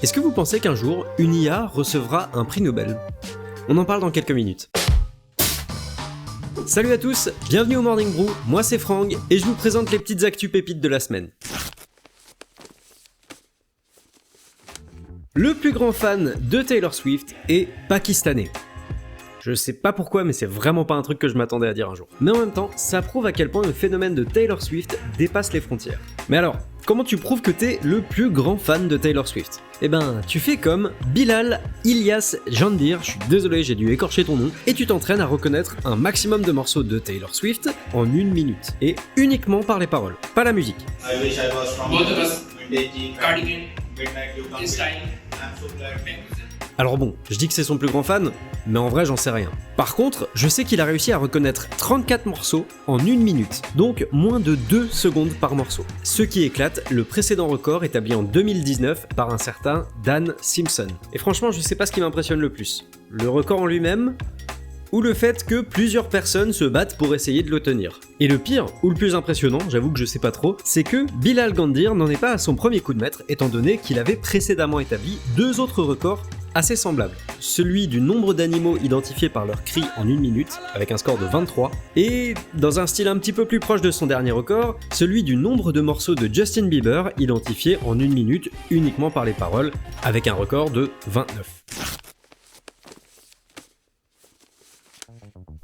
Est-ce que vous pensez qu'un jour, une IA recevra un prix Nobel? On en parle dans quelques minutes. Salut à tous, bienvenue au Morning Brew, moi c'est Franck et je vous présente les petites actus pépites de la semaine. Le plus grand fan de Taylor Swift est pakistanais. Je sais pas pourquoi, mais c'est vraiment pas un truc que je m'attendais à dire un jour. Mais en même temps, ça prouve à quel point le phénomène de Taylor Swift dépasse les frontières. Mais alors, comment tu prouves que t'es le plus grand fan de Taylor Swift? Eh ben, tu fais comme Bilal Ilyas Jandir, je suis désolé, j'ai dû écorcher ton nom, et tu t'entraînes à reconnaître un maximum de morceaux de Taylor Swift en 1 minute, et uniquement par les paroles, pas la musique. I wish I was from Both of us. Cardigan. Cardigan. This time. I'm so glad. Alors bon, je dis que c'est son plus grand fan, mais en vrai j'en sais rien. Par contre, je sais qu'il a réussi à reconnaître 34 morceaux en 1 minute, donc moins de 2 secondes par morceau. Ce qui éclate le précédent record établi en 2019 par un certain Dan Simpson. Et franchement, je sais pas ce qui m'impressionne le plus. Le record en lui-même, ou le fait que plusieurs personnes se battent pour essayer de le tenir. Et le pire, ou le plus impressionnant, j'avoue que je sais pas trop, c'est que Bilal Gandir n'en est pas à son premier coup de maître, étant donné qu'il avait précédemment établi 2 autres records assez semblables. Celui du nombre d'animaux identifiés par leur cri en 1 minute, avec un score de 23, et, dans un style un petit peu plus proche de son dernier record, celui du nombre de morceaux de Justin Bieber identifiés en 1 minute uniquement par les paroles, avec un record de 29.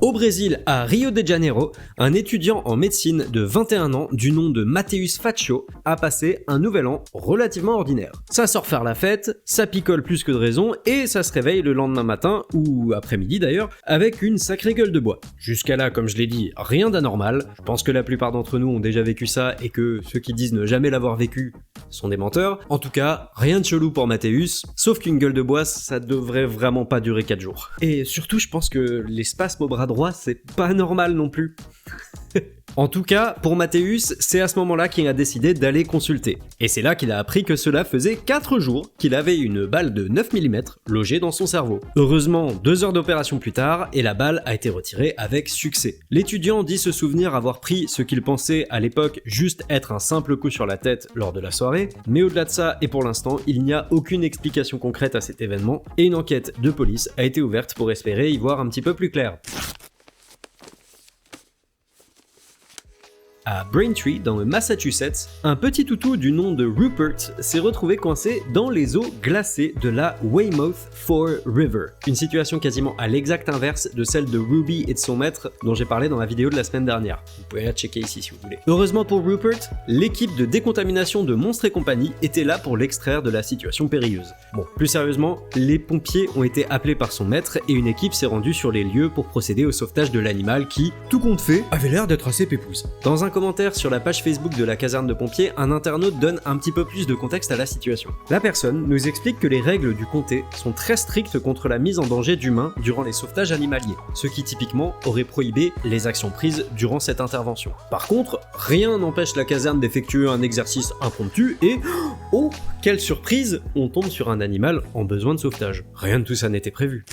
Au Brésil, à Rio de Janeiro, un étudiant en médecine de 21 ans du nom de Mateus Faccio a passé un nouvel an relativement ordinaire. Ça sort faire la fête, ça picole plus que de raison et ça se réveille le lendemain matin, ou après-midi d'ailleurs, avec une sacrée gueule de bois. Jusqu'à là, comme je l'ai dit, rien d'anormal. Je pense que la plupart d'entre nous ont déjà vécu ça et que ceux qui disent ne jamais l'avoir vécu sont des menteurs. En tout cas, rien de chelou pour Mateus, sauf qu'une gueule de bois, ça devrait vraiment pas durer 4 jours. Et surtout, je pense que les spasmes au bras droit, c'est pas normal non plus. En tout cas, pour Mateus, c'est à ce moment-là qu'il a décidé d'aller consulter. Et c'est là qu'il a appris que cela faisait 4 jours qu'il avait une balle de 9 mm logée dans son cerveau. Heureusement, 2 heures d'opération plus tard, et la balle a été retirée avec succès. L'étudiant dit se souvenir avoir pris ce qu'il pensait à l'époque juste être un simple coup sur la tête lors de la soirée, mais au-delà de ça, et pour l'instant, il n'y a aucune explication concrète à cet événement, et une enquête de police a été ouverte pour espérer y voir un petit peu plus clair. À Braintree, dans le Massachusetts, un petit toutou du nom de Rupert s'est retrouvé coincé dans les eaux glacées de la Weymouth Fore River. Une situation quasiment à l'exact inverse de celle de Ruby et de son maître dont j'ai parlé dans la vidéo de la semaine dernière. Vous pouvez la checker ici si vous voulez. Heureusement pour Rupert, l'équipe de décontamination de Monstres et compagnie était là pour l'extraire de la situation périlleuse. Bon, plus sérieusement, les pompiers ont été appelés par son maître et une équipe s'est rendue sur les lieux pour procéder au sauvetage de l'animal qui, tout compte fait, avait l'air d'être assez pépouze. Dans un commentaire sur la page Facebook de la caserne de pompiers, un internaute donne un petit peu plus de contexte à la situation. La personne nous explique que les règles du comté sont très strictes contre la mise en danger d'humains durant les sauvetages animaliers, ce qui typiquement aurait prohibé les actions prises durant cette intervention. Par contre, rien n'empêche la caserne d'effectuer un exercice impromptu et, oh, quelle surprise, on tombe sur un animal en besoin de sauvetage. Rien de tout ça n'était prévu.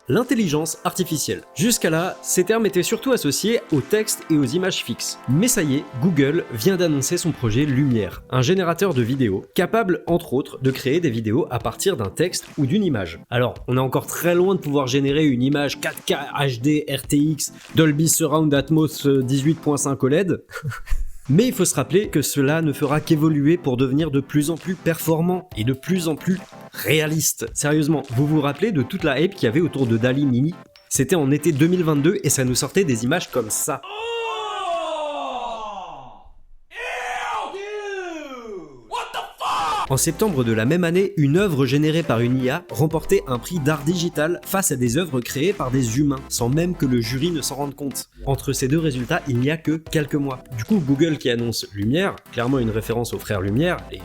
L'intelligence artificielle. Jusqu'à là, ces termes étaient surtout associés au texte et aux images fixes. Mais ça y est, Google vient d'annoncer son projet Lumière, un générateur de vidéos capable, entre autres, de créer des vidéos à partir d'un texte ou d'une image. Alors, on est encore très loin de pouvoir générer une image 4K HD RTX Dolby Surround Atmos 18.5 OLED. Mais il faut se rappeler que cela ne fera qu'évoluer pour devenir de plus en plus performant et de plus en plus réaliste. Sérieusement, vous vous rappelez de toute la hype qu'il y avait autour de DALL-E Mini? C'était en été 2022 et ça nous sortait des images comme ça. En septembre de la même année, une œuvre générée par une IA remportait un prix d'art digital face à des œuvres créées par des humains, sans même que le jury ne s'en rende compte. Entre ces deux résultats, il n'y a que quelques mois. Du coup, Google qui annonce Lumière, clairement une référence aux frères Lumière, les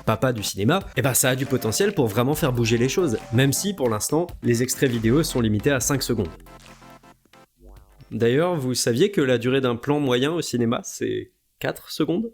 papas du cinéma, et bah ça a du potentiel pour vraiment faire bouger les choses, même si pour l'instant, les extraits vidéo sont limités à 5 secondes. D'ailleurs, vous saviez que la durée d'un plan moyen au cinéma, c'est 4 secondes ?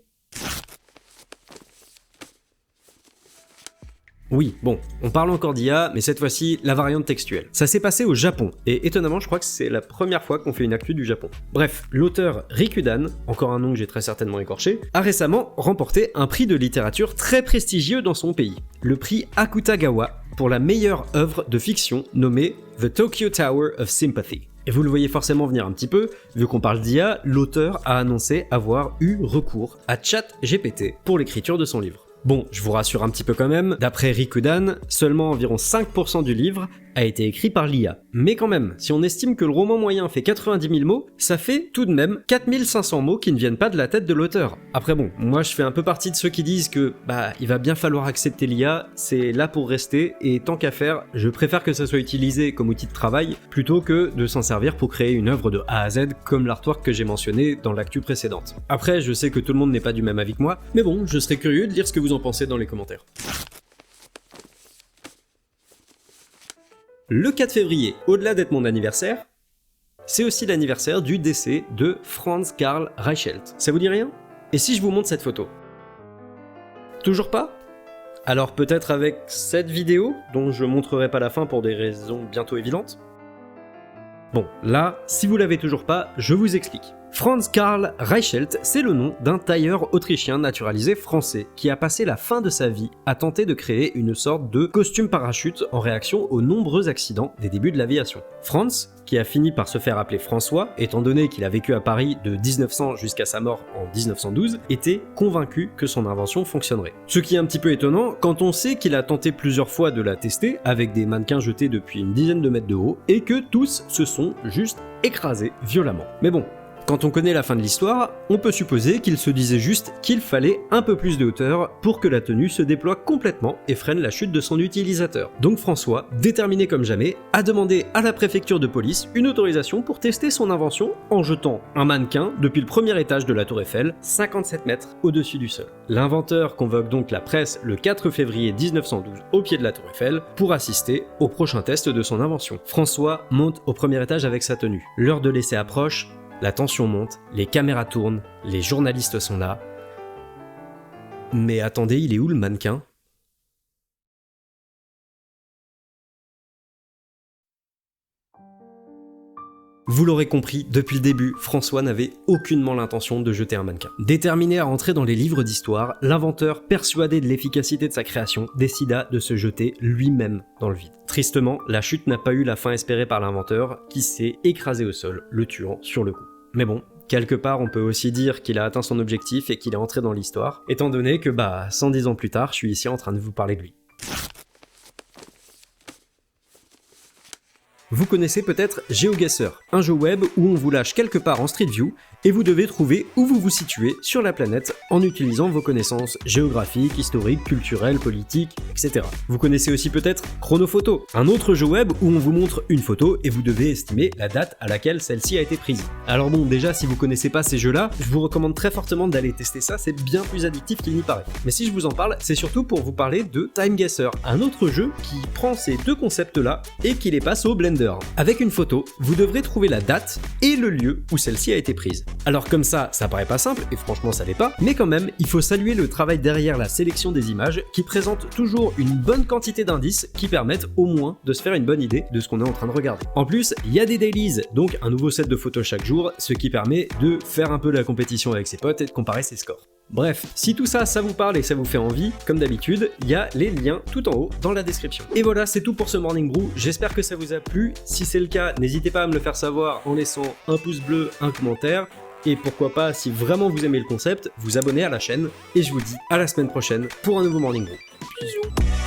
Oui, bon, on parle encore d'IA, mais cette fois-ci, la variante textuelle. Ça s'est passé au Japon, et étonnamment, je crois que c'est la première fois qu'on fait une actu du Japon. Bref, l'auteur Rikudan, encore un nom que j'ai très certainement écorché, a récemment remporté un prix de littérature très prestigieux dans son pays, le prix Akutagawa, pour la meilleure œuvre de fiction nommée The Tokyo Tower of Sympathy. Et vous le voyez forcément venir un petit peu, vu qu'on parle d'IA, l'auteur a annoncé avoir eu recours à ChatGPT pour l'écriture de son livre. Bon, je vous rassure un petit peu quand même, d'après Rikudan, seulement environ 5% du livre a été écrit par l'IA. Mais quand même, si on estime que le roman moyen fait 90 000 mots, ça fait tout de même 4500 mots qui ne viennent pas de la tête de l'auteur. Après bon, moi je fais un peu partie de ceux qui disent que, il va bien falloir accepter l'IA, c'est là pour rester, et tant qu'à faire, je préfère que ça soit utilisé comme outil de travail, plutôt que de s'en servir pour créer une œuvre de A à Z, comme l'artwork que j'ai mentionné dans l'actu précédente. Après, je sais que tout le monde n'est pas du même avis que moi, mais bon, je serais curieux de lire ce que vous en pensez dans les commentaires. Le 4 février, au-delà d'être mon anniversaire, c'est aussi l'anniversaire du décès de Franz Karl Reichelt. Ça vous dit rien? Et si je vous montre cette photo? Toujours pas? Alors peut-être avec cette vidéo, dont je montrerai pas la fin pour des raisons bientôt évidentes? Bon, là, si vous l'avez toujours pas, je vous explique. Franz Karl Reichelt, c'est le nom d'un tailleur autrichien naturalisé français qui a passé la fin de sa vie à tenter de créer une sorte de costume parachute en réaction aux nombreux accidents des débuts de l'aviation. Franz, qui a fini par se faire appeler François, étant donné qu'il a vécu à Paris de 1900 jusqu'à sa mort en 1912, était convaincu que son invention fonctionnerait. Ce qui est un petit peu étonnant quand on sait qu'il a tenté plusieurs fois de la tester avec des mannequins jetés depuis une dizaine de mètres de haut et que tous se sont juste écrasés violemment. Mais bon, quand on connaît la fin de l'histoire, on peut supposer qu'il se disait juste qu'il fallait un peu plus de hauteur pour que la tenue se déploie complètement et freine la chute de son utilisateur. Donc François, déterminé comme jamais, a demandé à la préfecture de police une autorisation pour tester son invention en jetant un mannequin depuis le premier étage de la tour Eiffel, 57 mètres au-dessus du sol. L'inventeur convoque donc la presse le 4 février 1912 au pied de la tour Eiffel pour assister au prochain test de son invention. François monte au premier étage avec sa tenue. L'heure de l'essai approche. La tension monte, les caméras tournent, les journalistes sont là. Mais attendez, il est où le mannequin ? Vous l'aurez compris, depuis le début, François n'avait aucunement l'intention de jeter un mannequin. Déterminé à rentrer dans les livres d'histoire, l'inventeur, persuadé de l'efficacité de sa création, décida de se jeter lui-même dans le vide. Tristement, la chute n'a pas eu la fin espérée par l'inventeur, qui s'est écrasé au sol, le tuant sur le coup. Mais bon, quelque part on peut aussi dire qu'il a atteint son objectif et qu'il est entré dans l'histoire, étant donné que 110 ans plus tard, je suis ici en train de vous parler de lui. Vous connaissez peut-être GeoGuessr, un jeu web où on vous lâche quelque part en Street View et vous devez trouver où vous vous situez sur la planète en utilisant vos connaissances géographiques, historiques, culturelles, politiques, etc. Vous connaissez aussi peut-être Chronophoto, un autre jeu web où on vous montre une photo et vous devez estimer la date à laquelle celle-ci a été prise. Alors bon, déjà si vous connaissez pas ces jeux-là, je vous recommande très fortement d'aller tester ça, c'est bien plus addictif qu'il n'y paraît. Mais si je vous en parle, c'est surtout pour vous parler de TimeGuessr, un autre jeu qui prend ces deux concepts-là et qui les passe au Blender. Avec une photo, vous devrez trouver la date et le lieu où celle-ci a été prise. Alors comme ça paraît pas simple, et franchement ça l'est pas, mais quand même, il faut saluer le travail derrière la sélection des images qui présente toujours une bonne quantité d'indices qui permettent au moins de se faire une bonne idée de ce qu'on est en train de regarder. En plus, il y a des dailies, donc un nouveau set de photos chaque jour, ce qui permet de faire un peu la compétition avec ses potes et de comparer ses scores. Bref, si tout ça, ça vous parle et ça vous fait envie, comme d'habitude, il y a les liens tout en haut dans la description. Et voilà, c'est tout pour ce Morning Brew, j'espère que ça vous a plu. Si c'est le cas, n'hésitez pas à me le faire savoir en laissant un pouce bleu, un commentaire, et pourquoi pas, si vraiment vous aimez le concept, vous abonner à la chaîne, et je vous dis à la semaine prochaine pour un nouveau Morning Brew. Bisous.